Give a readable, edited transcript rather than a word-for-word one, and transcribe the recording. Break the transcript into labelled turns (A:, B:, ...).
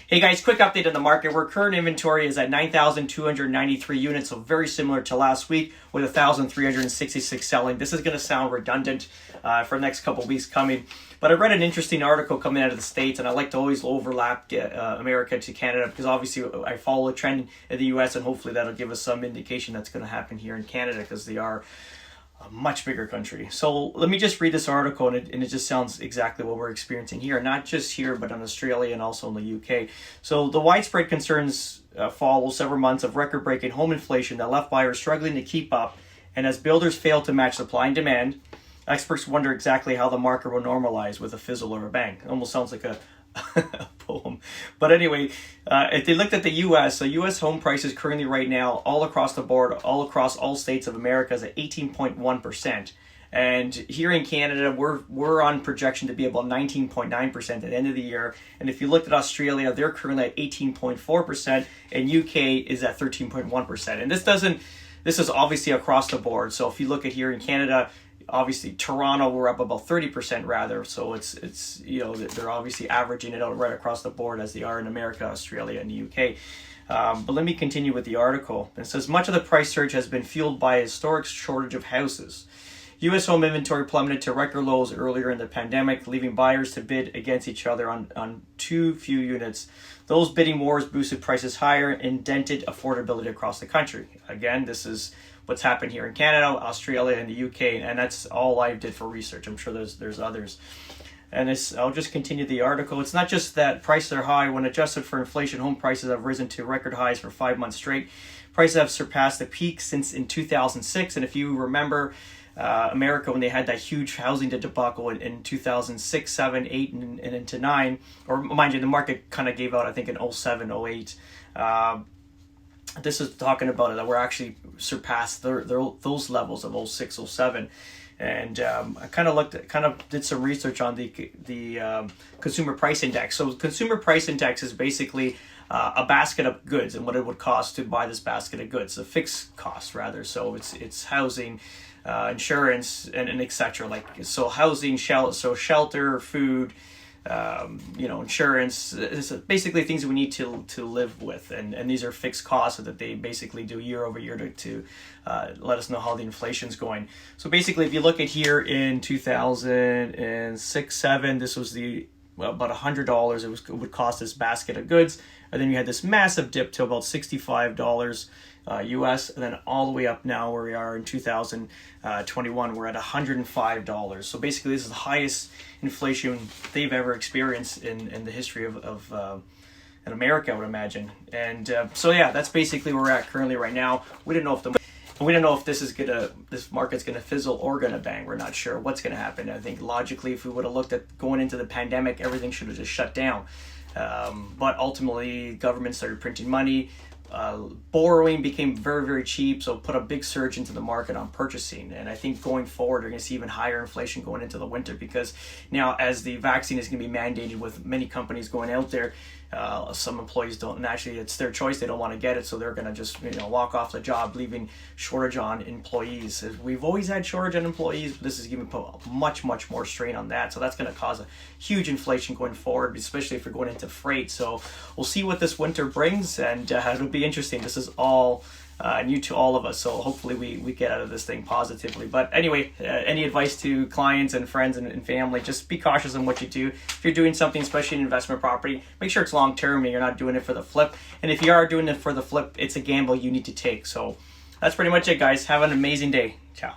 A: Hey guys, quick update on the market. Where current inventory is at 9,293 units, so very similar to last week with 1,366 selling. This is going to sound redundant for the next couple of weeks coming, but I read an interesting article coming out of the States, and I like to always overlap America to Canada because obviously I follow a trend in the US, and hopefully that'll give us some indication that's going to happen here in Canada because they are a much bigger country. So let me just read this article, and it just sounds exactly what we're experiencing here, not just here, but in Australia and also in the UK. So the widespread concerns follow several months of record-breaking home inflation that left buyers struggling to keep up, and as builders fail to match supply and demand, experts wonder exactly how the market will normalize with a fizzle or a bang. It almost sounds like a poem. But anyway, if they looked at the US, so US home prices currently right now, all across the board, all across all states of America, is at 18.1%. And here in Canada, we're on projection to be about 19.9% at the end of the year. And if you looked at Australia, they're currently at 18.4%, and UK is at 13.1%. And this is obviously across the board. So if you look at here in Canada, obviously Toronto, we're up about 30% rather, so it's they're obviously averaging it out right across the board as they are in America, Australia, and the UK. But let me continue with the article. It says much of the price surge has been fueled by a historic shortage of houses. U.S. home inventory plummeted to record lows earlier in the pandemic, leaving buyers to bid against each other on too few units. Those bidding wars boosted prices higher and dented affordability across the country. Again, this is what's happened here in Canada, Australia, and the UK, and that's all I did for research. I'm sure there's others. And I'll just continue the article. It's not just that prices are high. When adjusted for inflation, home prices have risen to record highs for 5 months straight. Prices have surpassed the peak since in 2006. And if you remember, America, when they had that huge housing debacle in 2006, 7, 8, and into 9, or mind you, the market kind of gave out, I think, in 07, 08. This is talking about it, that we're actually surpassed those levels of 06, 07. And I kind of did some research on the consumer price index. So consumer price index is basically a basket of goods and what it would cost to buy this basket of goods, a fixed cost rather. So it's housing, insurance, and etc. Like so housing, shelter, food, insurance, is basically things we need to live with, and these are fixed costs that they basically do year over year to let us know how the inflation's going. So basically, if you look at here in 2006, 7, this was about $100 it would cost this basket of goods, and then you had this massive dip to about $65 US, and then all the way up now where we are in 2021, we're at $105. So basically this is the highest inflation they've ever experienced in the history of in America, I would imagine. And so yeah, that's basically where we're at currently right now. We don't know if this market's gonna fizzle or gonna bang. We're not sure what's gonna happen. I think logically, if we would have looked at going into the pandemic, everything should have just shut down. But ultimately, government started printing money. Borrowing became very, very cheap, so put a big surge into the market on purchasing. And I think going forward, you're going to see even higher inflation going into the winter, because now as the vaccine is going to be mandated with many companies going out there, some employees don't, and actually it's their choice, they don't want to get it, so they're going to just walk off the job, leaving shortage on employees. We've always had shortage on employees, but this is going to put much more strain on that, so that's going to cause a huge inflation going forward, especially if you're going into freight. So we'll see what this winter brings, and it'll be interesting. This is all new to all of us, so hopefully we get out of this thing positively. But anyway, any advice to clients and friends and family, just be cautious on what you do. If you're doing something, especially in investment property, make sure it's long term and you're not doing it for the flip. And if you are doing it for the flip, it's a gamble you need to take. So that's pretty much it, guys. Have an amazing day. Ciao.